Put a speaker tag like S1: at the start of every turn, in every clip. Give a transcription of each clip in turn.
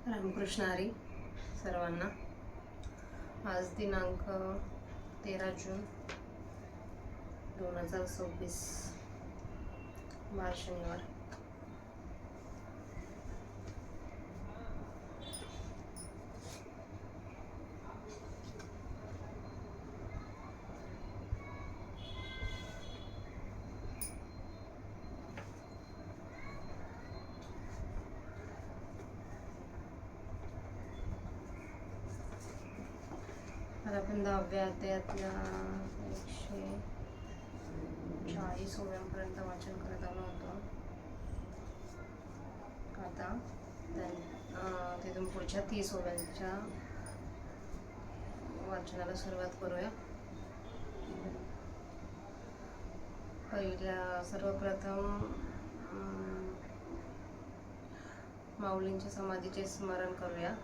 S1: रामकृष्ण हरी सर्वांना. आज दिनांक 13 जून 2026 वार शनिवार. आता आपण 10व्या अध्यायातल्या 140 ओव्यांपर्यंत वाचन करत आलो होतो. आता तिथून पुढच्या 30 ओव्यांच्या वाचनाला सुरुवात करूया. सर्वप्रथम माऊलींच्या समाधीचे स्मरण करूया.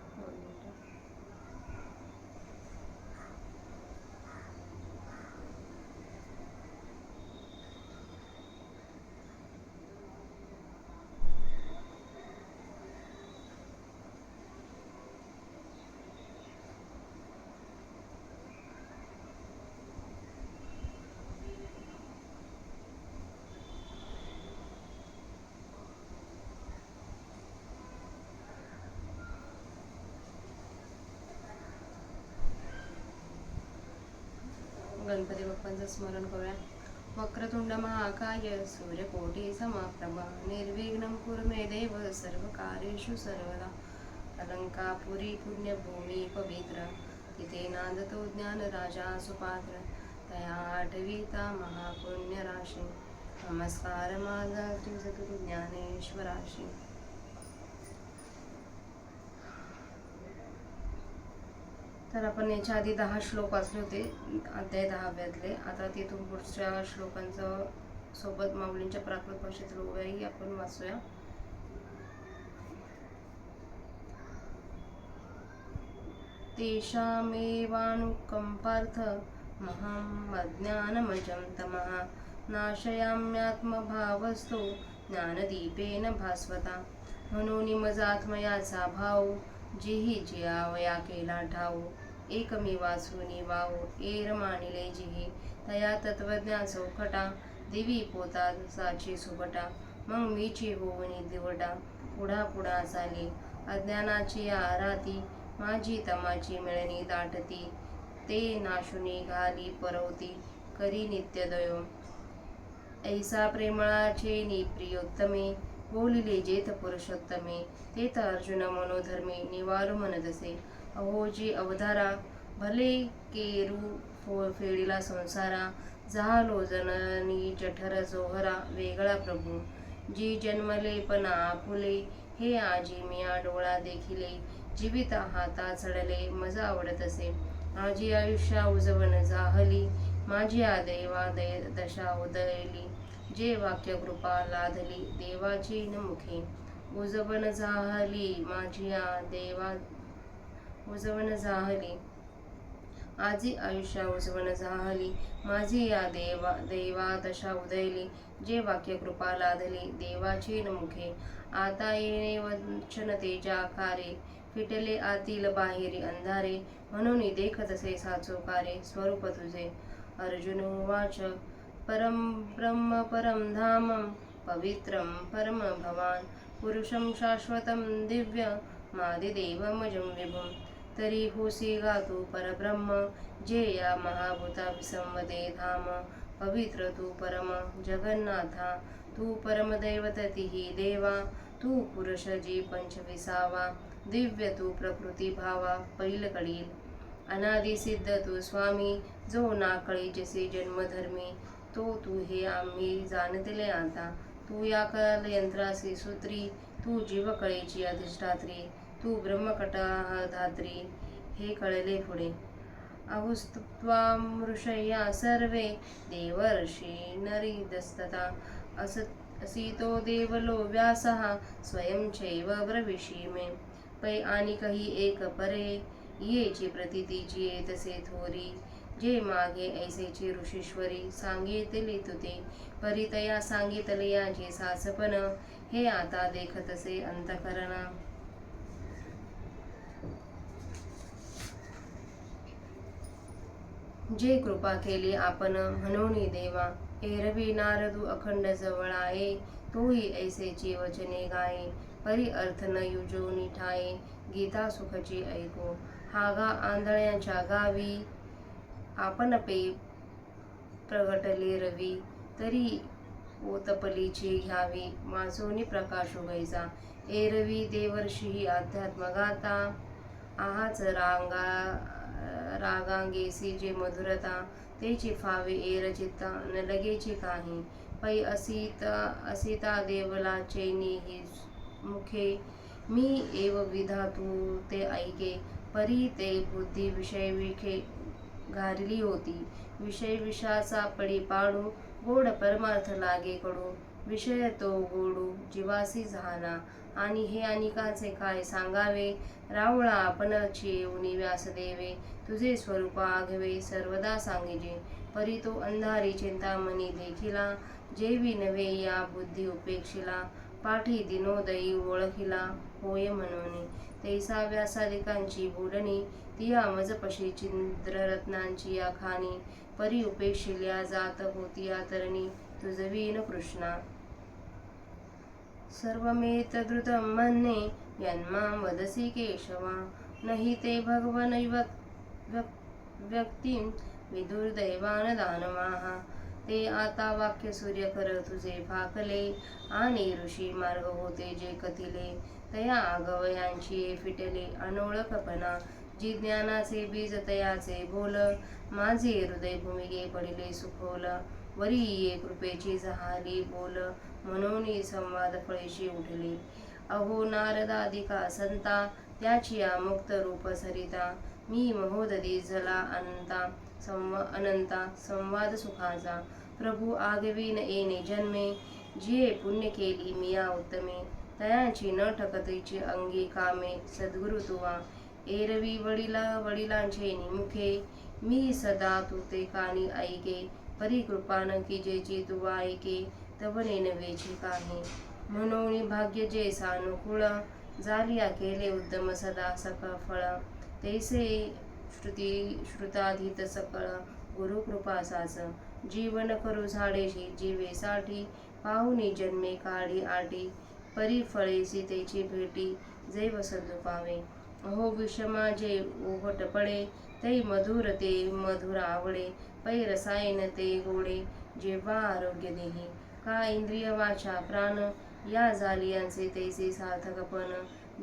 S1: गणपती बाप्पांचं स्मरण करूया. वक्रतुंड महाकाय सूर्यकोटी समप्रभा निर्विघ्नं कुरु मे देव सर्वकार्येषु सर्वदा. अलंकापुरी पुण्यभूमी पवित्र तिथे नांदतो ज्ञानराजा सुपात्र. तया आठविता महापुण्य राशी नमस्कार माझा श्री सद्गुरु ज्ञानेश्वराशी. तर आपण याच्या आधी 10 श्लोक वाचले होते अध्याय 10व्यातले. आता तिथून पुढच्या श्लोकांचं सोबत माऊलींच्या प्राकृत भाषेतील ओव्याही आपण वाचूया. तेषामेवानुकंपार्थ महं अज्ञानमजं तमः नाशयाम्यात्मभावस्तु ज्ञानदीपेन भास्वता. म्हणून मजात्मयाचा भाव जेही जियावया केला ठाऊ. एकमी वाचूनी वाव एर मानिले जिही तया तत्वज्ञा चौखटा. देवी पोतात साची सुबटा मग मीची होऊनी दिवटा. पुढा पुढा चाली अज्ञानाची आराती माझी तमाची मिळणी दाटती. ते नाशुनी घाली परवती करी नित्यदयो. ऐसा प्रेमळाचे निप्रियोत्तमे बोलिले जेथ पुरुषोत्तमे. तेथ अर्जुन मनोधर्मी निवारू म्हणतसे. अहो जी अवधारा भले केरू फेडिला संसारा. झालो जननी जठर जोहरा वेगळा प्रभू. जी जन्मले पण आपुले हे आजी मिया डोळा देखिले. जीवित हाता चढले मज आवडतसे. आजी आयुष्या उजवण जाहली माझी देवा दशा उदयली. जे वाक्य कृपा लाधली देवाची न मुखे. उजवण जाहली माझी देवा उजवण जाहली. आजी आयुष्या उजवण जाहली माझी या देवा दशा उदयली. जे वाक्य कृपा लाधली देवाची न मुखे. आता येणे वचन तेजाकारे फिटले आतील बाहेरी अंधारे. म्हणून देखतसे साचोकारे स्वरूप तुझे. अर्जुन उवाच परम ब्रह्म परम धाम पवित्रं परम भवान. पुरुषं शाश्वतं दिव्य मादिदेवमजं विभुं. तरी होसी गा तू परब्रह्म जे या महाभूता विसंवदे धाम. पवित्र तू परम जगन्नाथा तू परमदैवततिही देवा. तू पुरुष जी पंचविसावा दिव्य तू प्रकृती भावा पैलकडील. अनादि सिद्ध तू स्वामी जो नाकळी जसे जन्मधर्मी. तो तू हे आम्ही जाणतले आता. तू या काल यंत्रासी सूत्री तू जीवकळेची अधिष्ठात्री. तू ब्रह्मकटाधात्री हे कळले पुढे. अहुस्त्वां ऋषया सर्वे देवर्षी नरीदस्तथा. असितो देवलो व्यासः स्वयं चैव ब्रवीषि मे. पै आणि काही एक परे येची प्रतीती जिये थोरी. जे मागे ऐसेचे ऋषीश्वरी सांगितले तुते. परितया सांगितले याचे सासपण हे आता देखतसे अंतकरण. जे कृपा केली आपण म्हणून देवा, एरवी नारदू अखंड जवळाये, तोही ऐसेची वचने गाये, परी अर्थ न युजोनी ठाये, गीता सुखची ऐको. हागा आंधळ्यांच्या गावी, आपण पे प्रगटले रवी, तरी ओतपलीची घ्यावी, वाचोनी प्रकाश उगैसा. एरवी देवर्षी अध्यात्म गाता, आहाच रागांगेसी जे मधुरता, तेची फावे एर चित्ता न लगेची काही. पै असिता देवलाचे निही मुखे, मी एव विधातू ते ऐके, परी ते बुद्धी विषय विखे घारली होती. विषय विषाचा पडी पाडू, गोड परमार्थ लागे कडू, विषय तो गोडू जीवासी झाला, आणि हे अनिकाचे काय सांगावे. रावळा आपणची येऊनी व्यास देवे, तुझे स्वरूप आघवे सर्वदा सांगिजे, परी तो अंधारी चिंतामणी देखिला, जेवी नव्हे या बुद्धी उपेक्षिला, पाठी दिनोदयी ओळखिला होय म्हणून. तैसा व्यासादिकांची बोलणी, तिया मजपशी चिंद्ररत्नांची या खाणी, परी उपेक्षिल्या जात होती तरणी, तुझवीन कृष्णा. सर्वमेतद्रुतं मन्ये, यन्मां वदसि केशवा, नहि ते भगवन व्यक्तिं विदुर्दैवान दानवाः. ते आता वाक्य सूर्यकर तुझे फाकले, आणि ऋषी मार्ग होते जे कथिले, तया आगवयांची फिटले अनोळखपणा, जिज्ञानाचे बीज तयाचे बोल, माझे हृदय भूमिगे पडिले सुखोल, वरी ये कृपेची झाली बोल, म्हणून संवाद फळेशी उठले. अहो नारदादिका संता, त्याची मुक्त रूप सरिता, मी महोदधी झला अनंता संवाद सुखाचा, प्रभू आगवीन येणे जन्मे, जिये पुण्य केली मिया उत्तमे, तयांची न ठकतीची अंगी कामे, सद्गुरु तुवा. एरवी वडिलांचे निमुखे, मी सदा तू ते कानी ऐके, परी कृपा न कीजेची तुवा ऐके, तवने नवेची काही. म्हणून भाग्य जे सानुकूळ, जालिया केले उद्यम सदा सकळ फळ, तैसे श्रुताधीत सकळ गुरु कृपा साच, जीवन करू झाडेशी जीवेसाठी, पाहुनी जन्मे काढी आटी, परी फळे सीतेची भेटी, जैव सद्दू पावे. अहो विषमा जे ओघट पडे, तै मधुर ते मधुर आवडे, पै रसायन ते गोडे, जेव्हा आरोग्य देही. का इंद्रिय वाचा प्राण, या जालियांचे तैसे सार्थकपण,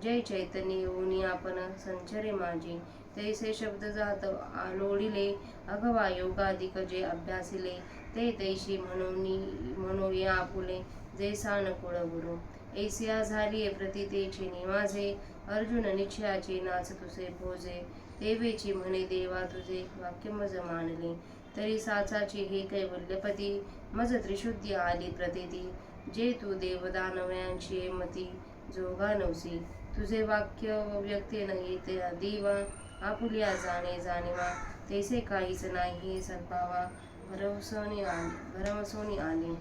S1: जय चैतन्य येऊनी आपण संचरे माझे, तैसे शब्द जात लोडिले, अगवा योगाधिक जे अभ्यासिले, ते तैशी म्हणूया आपुले, जैसा नकुळ गुरु. ऐसिया झाली प्रतितेचे निवाजे, अर्जुन निश्चयाचे नाच तुझे भोजे, देवेची म्हणे देवा तुझे वाक्य मज मानले, तरी साचाची हे कैवल्यपती, मज त्रिशुद्धी आली प्रतीती, जे तू देवदानव्यांची मती जोगा नवसी, तुझे वाक्य व्यक्ती नाही ते देवा, आपुल्या जाणीवा, तैसे काहीच नाही सद्भावा, भरमसोनी आली.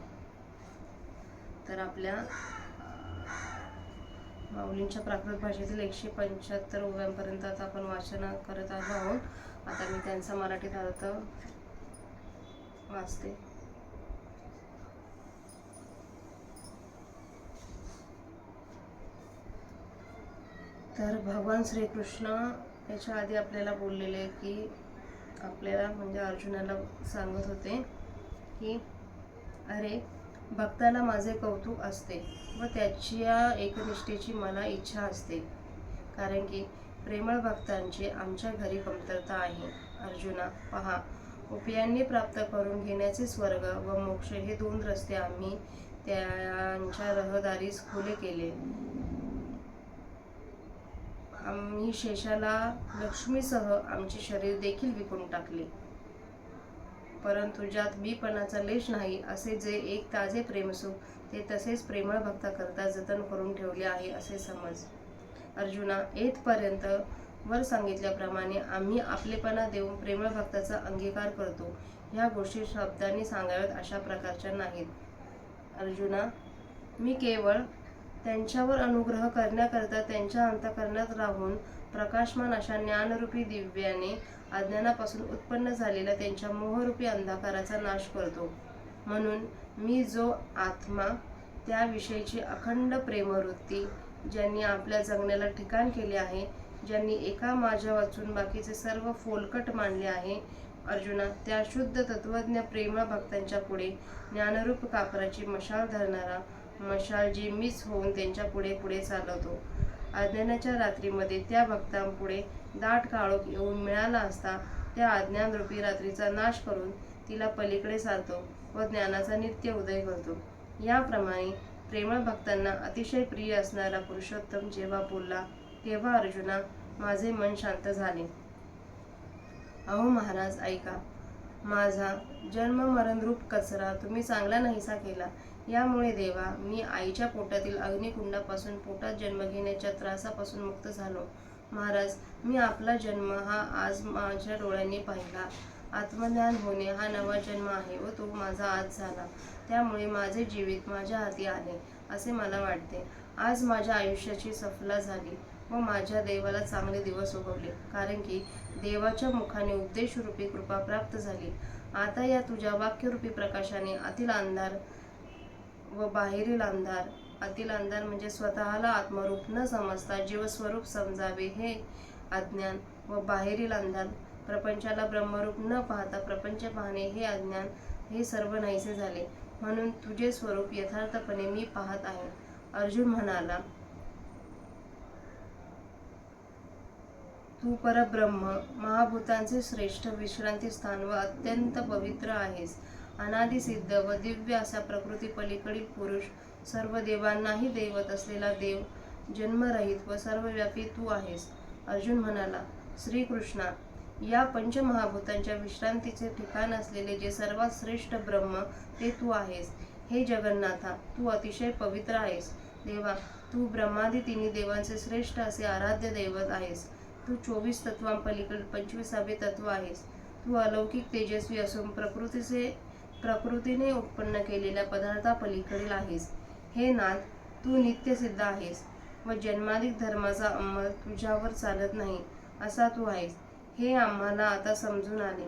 S1: तर आपल्या माऊलींच्या प्राकृत भाषेतील 175 ओव्यांपर्यंत आता आपण वाचन करत आहोत. आता मी त्यांचा मराठीत अर्थ वाचते. तर भगवान श्रीकृष्ण याच्या आधी आपल्याला बोललेले की आपल्याला म्हणजे अर्जुनाला सांगत होते की अरे भक्ताला माझे कौतुक असते व त्याच्या एकनिष्ठेची मला इच्छा असते, कारण की प्रेमळ भक्तांची आमच्या घरी कमतरता आहे. अर्जुना पहा, उपायांनी प्राप्त करून घेण्याचे स्वर्ग व मोक्ष हे 2 रस्ते आम्ही त्यांच्या रहदारीस खुले केले. आम्ही शेषाला लक्ष्मीसह आमचे शरीर देखील विकून टाकले, परंतु ज्यात बीपणाचा लेश नाही असे जे एक ताजे प्रेमसुख ते तसेच प्रेमळ भक्ताकरता जतन करून ठेवले आहे असे समज. अर्जुना, येथपर्यंत वर सांगितल्याप्रमाणे आम्ही आपलेपणा देऊन प्रेमळ भक्ताचा अंगीकार करतो. ह्या गोष्टी शब्दांनी सांगाव्यात अशा प्रकारच्या नाहीत. अर्जुना, मी केवळ त्यांच्यावर अनुग्रह करण्याकरता त्यांच्या अंतःकरणात राहून प्रकाशमान अशा ज्ञानरूपी दिव्याने अज्ञानापासून उत्पन्न झालेल्या त्यांच्या मोहरूपी अंधकाराचा नाश करतो. म्हणून मी जो आत्मा, त्याविषयीची अखंड प्रेमवृत्ती ज्यांनी आपल्या जगण्याला ठिकाण केले आहे, ज्यांनी एका माझ्या वाचून बाकीचे सर्व फोलकट मानले आहे, अर्जुना, त्या शुद्ध तत्वज्ञ प्रेमळ भक्तांच्या पुढे ज्ञानरूप कापराची मशाल धरणारा मशाल जी मीच होऊन त्यांच्या पुढे पुढे चालवतो. अज्ञानाच्या रात्रीमध्ये त्या भक्तांपुढे दाट काळोख येऊन मिळाला असता त्या अज्ञानरूपी रात्रीचा नाश करून तिला पलीकडे सारतो व ज्ञानाचा नित्य उदय करतो. याप्रमाणे प्रेमळ भक्तांना अतिशय प्रिय असणारा पुरुषोत्तम जेव्हा बोलला तेव्हा अर्जुना, माझे मन शांत झाले. अहो महाराज, ऐका. माझा जन्म मरणरूप कचरा तुम्ही चांगला नाहीसा केला. यामुळे देवा, मी आईच्या पोटातील अग्निकुंडापासून पोटात जन्म घेण्याच्या त्रासापासून मुक्त झालो. महाराज, मी आपला जन्म हा आज माझ्या डोळ्यांनी पाहिला. आत्मज्ञान होणे हा नवा जन्म आहे व तो माझा आज झाला. त्यामुळे माझे जीवित माझ्या हाती आले असे मला वाटते. आज माझ्या आयुष्याची सफला झाली व माझ्या देवाला चांगले दिवस उगवले, कारण की देवाच्या मुखाने उपदेशरूपी कृपा प्राप्त झाली. आता या तुझ्या वाक्यरूपी प्रकाशाने आतील अंधार व बाहेरील अंधार, आतील अंधार म्हणजे स्वतःला आत्मरूप न समजता जीवस्वरूप समजावे हे अज्ञान, व बाहेरील अंधार प्रपंचाला ब्रह्मरूप न पाहता प्रपंच पाहणे हे अज्ञान, हे सर्व नाहीसे झाले. म्हणून तुझे स्वरूप यथार्थपणे मी पाहत आहे. अर्जुन म्हणाला, तू परब्रह्म, महाभूतांचे श्रेष्ठ विश्रांती स्थान व अत्यंत पवित्र आहेस. अनादिसिद्ध व दिव्य असा प्रकृती पलीकडील पुरुष, सर्व देवांनाही दैवत असलेला देव, जन्मरहित व सर्वव्यापी तू आहेस. अर्जुन म्हणाला, श्रीकृष्णा, या पंचमहाभूतांच्या विश्रांतीचे ठिकाण असलेले जे सर्वात श्रेष्ठ ब्रह्म ते तू आहेस. हे जगन्नाथा, तू अतिशय पवित्र आहेस. देवा, तू ब्रह्मादी तिन्ही देवांचे श्रेष्ठ असे आराध्य दैवत आहेस. तू 24 तत्वांपलीकडे 25वे तत्व आहेस. तू अलौकिक तेजस्वी असून प्रकृतीने उत्पन्न केलेल्या पदार्थापलीकडील आहेस. हे नाथ, तू नित्यसिद्ध आहेस व जन्माधिक धर्माचा अंमल तुझ्यावर चालत नाही असा तू आहेस. हे आम्हाला आता समजून आले.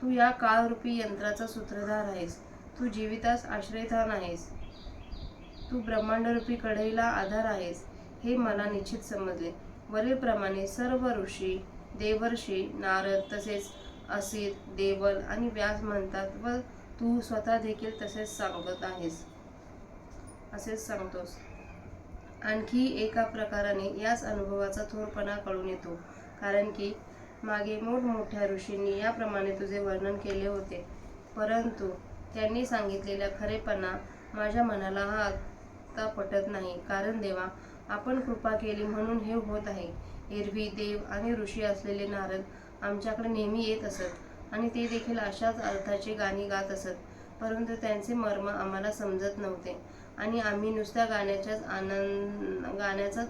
S1: तू या काळरूपी यंत्राचा सूत्रधार आहेस. तू जीवितास आश्रयस्थान आहेस. तू ब्रह्मांडरूपी कढईला आधार आहेस. हे मला निश्चित समजले. वरीलप्रमाणे सर्व ऋषी, देवर्षी, नारद तसेच असित, देवल आणि व्यास म्हणतात व तू स्वतः देखील तसेच सांगत आहेस, असेच सांगतोस. आणखी एका प्रकाराने याच अनुभवाचा थोरपणा कळून येतो, कारण की मागे मोठमोठ्या ऋषींनी याप्रमाणे तुझे वर्णन केले होते, परंतु त्यांनी सांगितलेला खरेपणा माझ्या मनाला हा आता पटत नाही. कारण देवा, आपण कृपा केली म्हणून हे होत आहे. एरवी देव आणि ऋषी असलेले नारद आमच्याकडे नेहमी येत असत आणि ते देखील अशाच अर्थाची गाणी गात असत, परंतु त्यांचे मर्म आम्हाला समजत नव्हते आणि आम्ही नुसत्या गाण्याचाच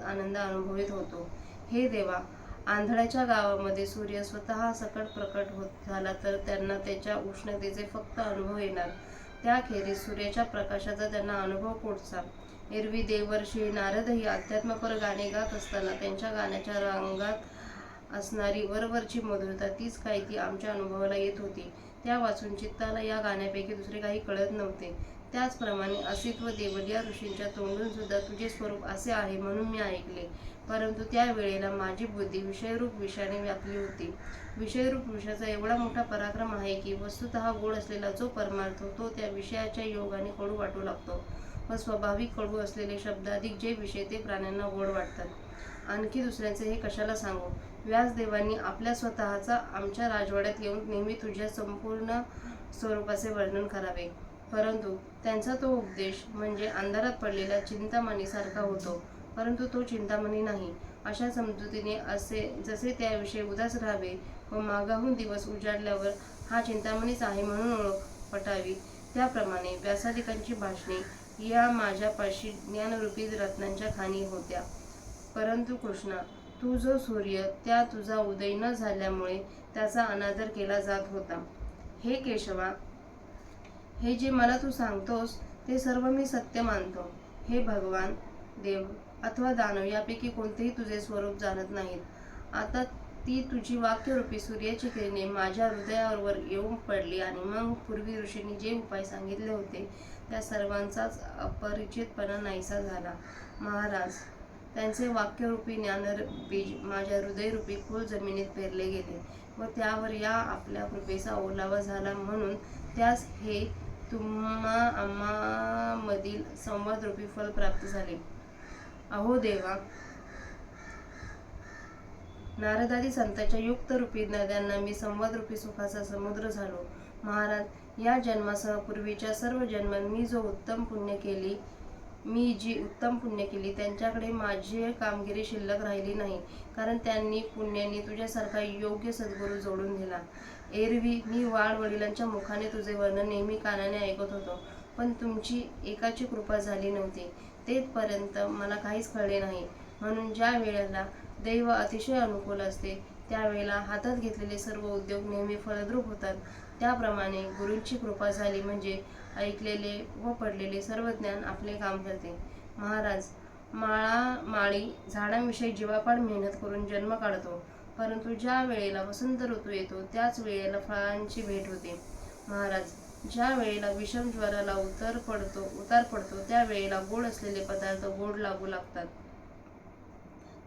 S1: आनंद अनुभवित होतो. हे देवा, आंधळ्याच्या गावामध्ये सूर्य स्वतः सकट प्रकट होत झाला तर त्यांना त्याच्या उष्णतेचे फक्त अनुभव येणार, त्याखेरीज सूर्याच्या प्रकाशाचा त्यांना अनुभव कोठचा. एरवी देवर्षी नारदही अध्यात्मपर गाणे गात असताना त्यांच्या गाण्याच्या रंगात असणारी वरवरची मधुरता तीच काय ती आमच्या अनुभवाला येत होती. त्या वाचून चित्ताला या गाण्यापैकी दुसरे काही कळत नव्हते. त्याचप्रमाणे असित व देवल या ऋषींच्या तोंडून सुद्धा तुझे स्वरूप असे आहे म्हणून मी ऐकले, परंतु त्या वेळेला माझी बुद्धी विषयरूप विषाने व्यापली होती. विषयरूप विषयाचा एवढा मोठा पराक्रम आहे की वस्तुतः गोड असलेला जो परमार्थ तो त्या विषयाच्या योगाने कडू वाटू लागतो व स्वाभाविक कडू असलेले शब्दाधिक जे विषय ते प्राण्यांना गोड वाटतात. आणखी दुसऱ्यांचे हे कशाला सांगू. व्यासदेवांनी आपल्या स्वतःचा आमच्या राजवाड्यात येऊन नेहमी तुझ्या संपूर्ण स्वरूपाचे वर्णन करावे, परंतु त्यांचा तो उपदेश म्हणजे अंधारात पडलेल्या चिंतामणीसारखा होतो, परंतु तो चिंतामणी नाही. अशा समजुतीने असे जसे त्याविषयी उदास राहावे व मागाहून दिवस उजाडल्यावर हा चिंतामणीच आहे म्हणून ओळख पटावी, त्याप्रमाणे व्यासादिकांची भाषणे या माझ्यापाशी ज्ञानरूपी रत्नांच्या खाणी होत्या. परंतु कृष्णा, तू जो सूर्य त्या तुझा उदय न झाल्यामुळे त्याचा अनादर केला जात होता. हे केशवा, हे जे मला तू सांगतोस ते सर्व मी सत्य मानतो. हे भगवान, देव अथवा दानव यापैकी कोणतेही तुझे स्वरूप जाणत नाहीत. आता ती तुझी वाक्यरूपी सूर्याची किरणे माझ्या हृदयावर येऊन पडली आणि मग पूर्वी ऋषींनी जे उपाय सांगितले होते त्या सर्वांचाच अपरिचितपणा नाहीसा झाला. महाराज, त्यांचे वाक्यरूपी ज्ञानबीज माझ्या हृदयरूपी खोल जमिनीत पेरले गेले व त्यावर या आपल्या कृपेचा ओलावा झाला, म्हणून त्यास हे तुम्हा आम्हामधील संवादरूपी फल प्राप्त झाले. अहो देवा, नारदादी संतांच्या युक्तरूपी नद्यांना मी संवादरूपी सुखाचा समुद्र झालो. महाराज, या जन्मासह पूर्वीच्या सर्व जन्मात मी जी उत्तम पुण्य केली त्यांच्याकडे माझी कामगिरी शिल्लक राहिली नाही, कारण त्यांनी पुण्याने तुझ्यासारखा योग्य सद्गुरू जोडून दिला. एरवी मी वडिलांच्या मुखाने तुझे वर्णन नेहमी कानाने ऐकत होतो, पण तुमची एकाची कृपा झाली नव्हती तेथपर्यंत मला काहीच कळले नाही. म्हणून ज्या वेळेला दैव अतिशय अनुकूल असते त्यावेळेला हातात घेतलेले सर्व उद्योग नेहमी फलद्रूप होतात. त्याप्रमाणे गुरूंची कृपा झाली म्हणजे ऐकलेले व पडलेले सर्व ज्ञान आपले काम करते. महाराज, माळी झाडांविषयी जीवापाड मेहनत करून जन्म काढतो, परंतु ज्या वेळेला वसंत ऋतू येतो त्याच वेळेला फळांची भेट होते. महाराज, ज्या वेळेला विषम ज्वराला उतार पडतो त्या वेळेला गोड असलेले पदार्थ गोड लागू लागतात.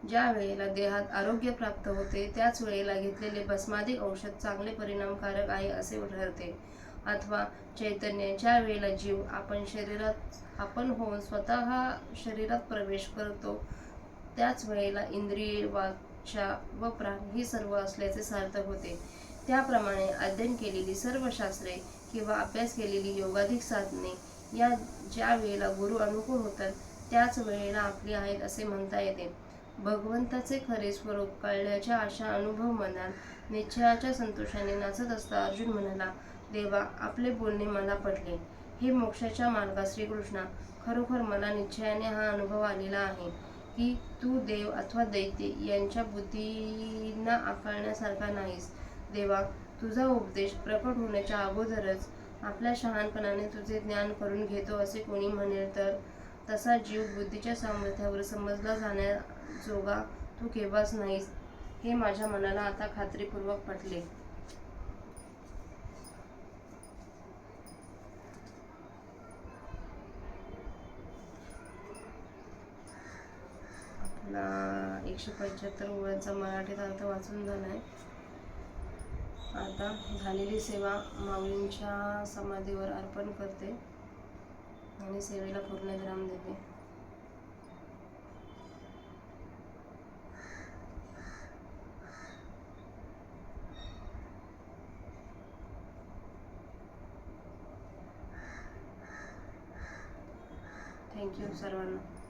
S1: ज्या वेळेला देहात आरोग्य प्राप्त होते त्याच वेळेला घेतलेले भस्मादिक औषध चांगले परिणामकारक आहे असे ठरते. अथवा चैतन्य, ज्या वेळेला जीव आपण होऊन स्वतः शरीरात प्रवेश करतो त्याच वेळेला इंद्रिये, वाचा व प्राण ही सर्व असल्याचे सार्थक होते. त्याप्रमाणे अध्ययन केलेली सर्व शास्त्रे किंवा अभ्यास केलेली योगाधिक साधने या ज्या वेळेला गुरु अनुकूल होतात त्याच वेळेला आपली आहेत असे म्हणता येते. भगवंताचे खरे स्वरूप कळल्याच्या अशा अनुभव मनात निश्चयाच्या संतोषाने नाचत असता अर्जुन म्हणाला, देवा, आपले बोलणे मला पटले. हे मोक्षाच्या मार्गा श्रीकृष्णा, खरोखर मला निश्चयाने हा अनुभव आलेला आहे की तू देव अथवा दैत्य यांच्या बुद्धींना आकलण्यासारखा नाहीस. देवा, तुझा उपदेश प्रकट होण्याच्या अगोदरच आपल्या शहाणपणाने तुझे ज्ञान करून घेतो असे कोणी म्हणेल तर तसा जीव बुद्धीच्या सामर्थ्यावर समजला जाण्याजोगा तू केव्हाच नाहीस, हे माझ्या मनाला आता खात्रीपूर्वक पटले. आपला 175 ओळींचा मराठीत अर्थ वाचून झालाय. आता झालेली सेवा माऊलींच्या समाधीवर अर्पण करते आणि सेवेला पूर्णविराम देते. थँक्यू सर्वांना.